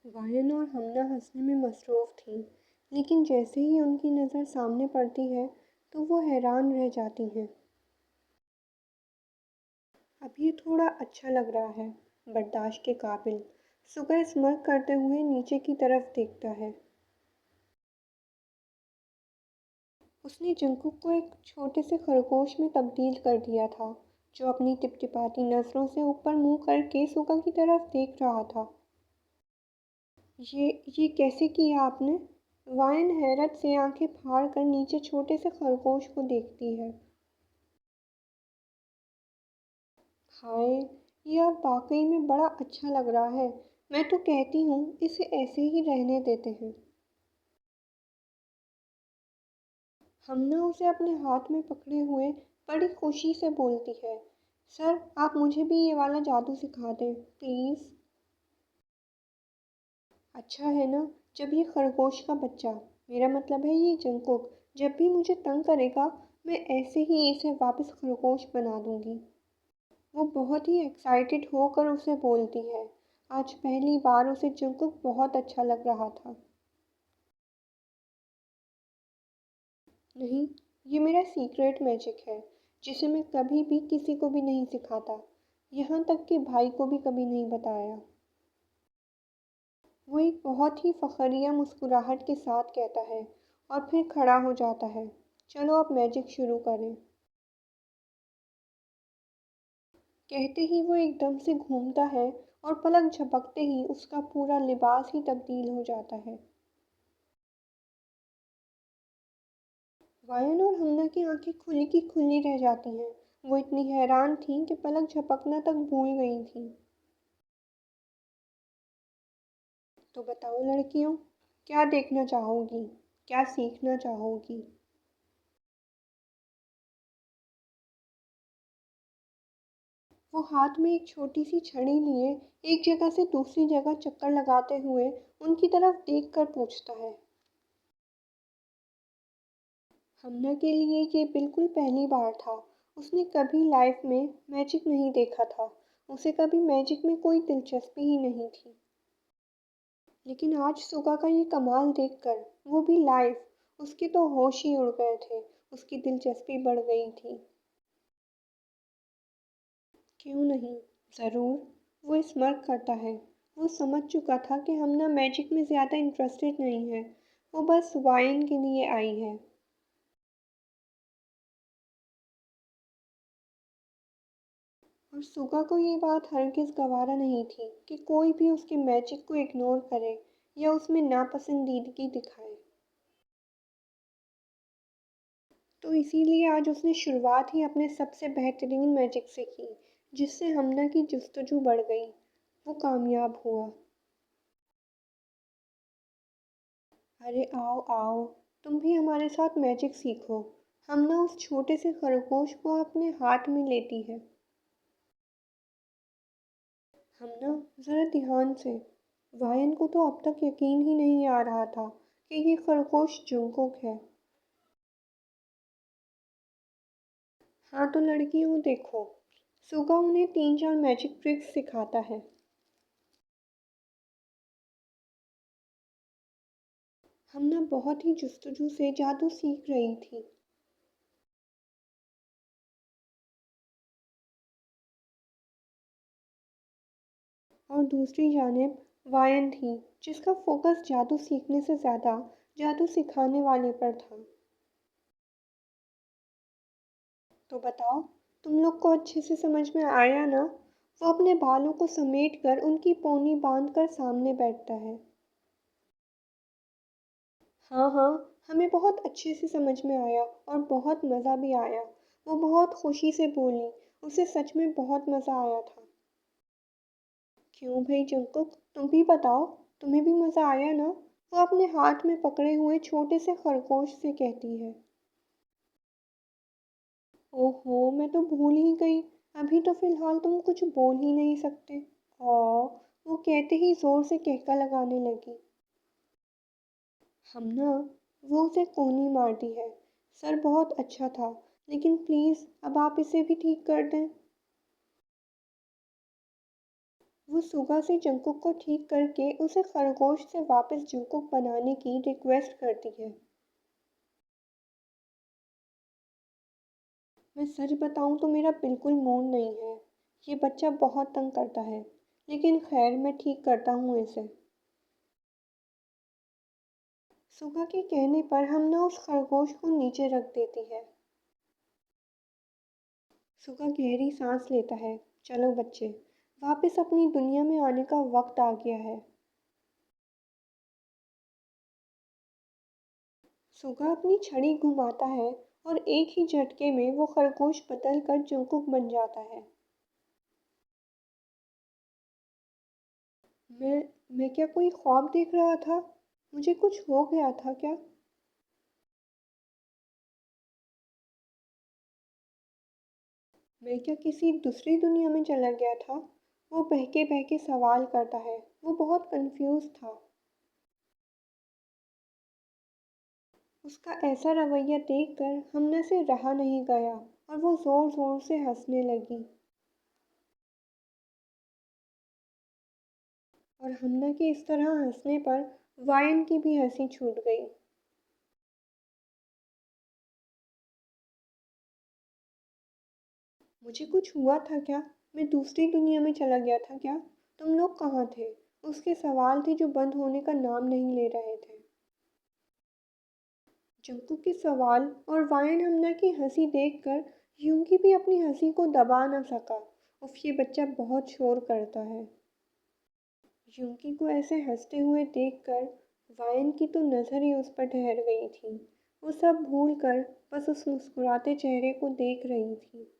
वायन और हमना हंसने में मसरूफ़ थीं, लेकिन जैसे ही उनकी नज़र सामने पड़ती है तो वो हैरान रह जाती हैं। अब ये थोड़ा अच्छा लग रहा है, बर्दाश्त के काबिल। सुगा स्mirk करते हुए नीचे की तरफ देखता है। उसने जंगकुक को एक छोटे से खरगोश में तब्दील कर दिया था, जो अपनी टिपटिपाती नज़रों से ऊपर मुंह करके सुगा की तरफ देख रहा था। ये कैसे किया आपने? वायन हैरत से आंखें फाड़ कर नीचे छोटे से खरगोश को देखती है। हाय, ये अब वाकई में बड़ा अच्छा लग रहा है। मैं तो कहती हूँ इसे ऐसे ही रहने देते हैं। हमने उसे अपने हाथ में पकड़े हुए बड़ी खुशी से बोलती है, सर आप मुझे भी ये वाला जादू सिखा दें प्लीज़। अच्छा है ना, जब ये खरगोश का बच्चा, मेरा मतलब है ये जंगकुक, जब भी मुझे तंग करेगा मैं ऐसे ही इसे वापस खरगोश बना दूंगी। वो बहुत ही एक्साइटेड होकर उसे बोलती है। आज पहली बार उसे जंगकुक बहुत अच्छा लग रहा था। नहीं, ये मेरा सीक्रेट मैजिक है, जिसे मैं कभी भी किसी को भी नहीं सिखाता, यहाँ तक कि भाई को भी कभी नहीं बताया। वो एक बहुत ही फ़खरिया मुस्कुराहट के साथ कहता है और फिर खड़ा हो जाता है। चलो अब मैजिक शुरू करें। कहते ही वो एकदम से घूमता है और पलक झपकते ही उसका पूरा लिबास ही तब्दील हो जाता है। वायन और हमना की आंखें खुली की खुली रह जाती हैं। वो इतनी हैरान थीं कि पलक झपकना तक भूल गई थीं। तो बताओ लड़कियों, क्या देखना चाहोगी? क्या सीखना चाहोगी? वो हाथ में एक छोटी सी छड़ी लिए एक जगह से दूसरी जगह चक्कर लगाते हुए उनकी तरफ देखकर पूछता है। हमना के लिए ये बिल्कुल पहली बार था। उसने कभी लाइफ में मैजिक नहीं देखा था। उसे कभी मैजिक में कोई दिलचस्पी ही नहीं थी। लेकिन आज सुगा का ये कमाल देखकर, वो भी लाइव, उसके तो होश ही उड़ गए थे। उसकी दिलचस्पी बढ़ गई थी। क्यों नहीं, ज़रूर। वो स्mirk करता है। वो समझ चुका था कि हमना मैजिक में ज़्यादा इंटरेस्टेड नहीं है। वो बस वाइन के लिए आई है। और सुगा को ये बात हरगिज़ गवारा नहीं थी कि कोई भी उसके मैजिक को इग्नोर करे या उसमें नापसंदीदगी दिखाए। तो इसीलिए आज उसने शुरुआत ही अपने सबसे बेहतरीन मैजिक से की, जिससे हमना की जस्तजू बढ़ गई। वो कामयाब हुआ। अरे आओ आओ, तुम भी हमारे साथ मैजिक सीखो। हमना उस छोटे से खरगोश को अपने हाथ में लेती है। हमना, ज़रा ध्यान से। वायन को तो अब तक यकीन ही नहीं आ रहा था कि ये खरगोश जंगकुक है। हाँ तो लड़कियों देखो, सुगा उन्हें 3-4 मैजिक ट्रिक्स सिखाता है। हमना बहुत ही जुस्तजू से जादू सीख रही थी। और दूसरी जानिब वायन थी, जिसका फोकस जादू सीखने से ज़्यादा जादू सिखाने वाले पर था। तो बताओ, तुम लोग को अच्छे से समझ में आया ना? वो अपने बालों को समेट कर उनकी पोनी बांध कर सामने बैठता है। हाँ हाँ, हमें बहुत अच्छे से समझ में आया और बहुत मज़ा भी आया। वो बहुत खुशी से बोली, उसे सच में बहुत मज़ा आया था। क्यों भाई जंकुक, तुम भी बताओ, तुम्हें भी मज़ा आया ना? वो अपने हाथ में पकड़े हुए छोटे से खरगोश से कहती है। ओहो, मैं तो भूल ही गई। अभी तो फिलहाल तुम कुछ बोल ही नहीं सकते। ओ, वो कहते ही जोर से कहका लगाने लगी। हम ना, वो उसे कोनी मारती है। सर बहुत अच्छा था, लेकिन प्लीज़ अब आप इसे भी ठीक कर दें। वो सुगा से जंकुक को ठीक करके उसे खरगोश से वापस जंकुक बनाने की रिक्वेस्ट करती है। मैं सच बताऊं तो मेरा बिल्कुल मूड नहीं है। ये बच्चा बहुत तंग करता है। लेकिन खैर मैं ठीक करता हूँ इसे। सुगा के कहने पर हमना उस खरगोश को नीचे रख देती है। सुगा गहरी सांस लेता है। चलो बच्चे, वापस अपनी दुनिया में आने का वक्त आ गया है। सुगा अपनी छड़ी घुमाता है और एक ही झटके में वो खरगोश बदल कर जंकुक बन जाता है। मैं मैं क्या कोई ख्वाब देख रहा था? मुझे कुछ हो गया था क्या? मैं क्या किसी दूसरी दुनिया में चला गया था? वो बहके बहके सवाल करता है। वो बहुत कंफ्यूज था। उसका ऐसा रवैया देखकर हमने से रहा नहीं गया और वो जोर जोर से हंसने लगी। और हमने के इस तरह हंसने पर वायन की भी हंसी छूट गई। मुझे कुछ हुआ था क्या? मैं दूसरी दुनिया में चला गया था क्या? तुम लोग कहाँ थे? उसके सवाल थे जो बंद होने का नाम नहीं ले रहे थे। जंकू के सवाल और वायन हमना की हंसी देखकर यूंगी भी अपनी हंसी को दबा न सका। उफ, ये बच्चा बहुत शोर करता है। यूंगी को ऐसे हंसते हुए देखकर वायन की तो नज़र ही उस पर ठहर गई थी। वो सब भूल कर बस उस मुस्कुराते चेहरे को देख रही थी।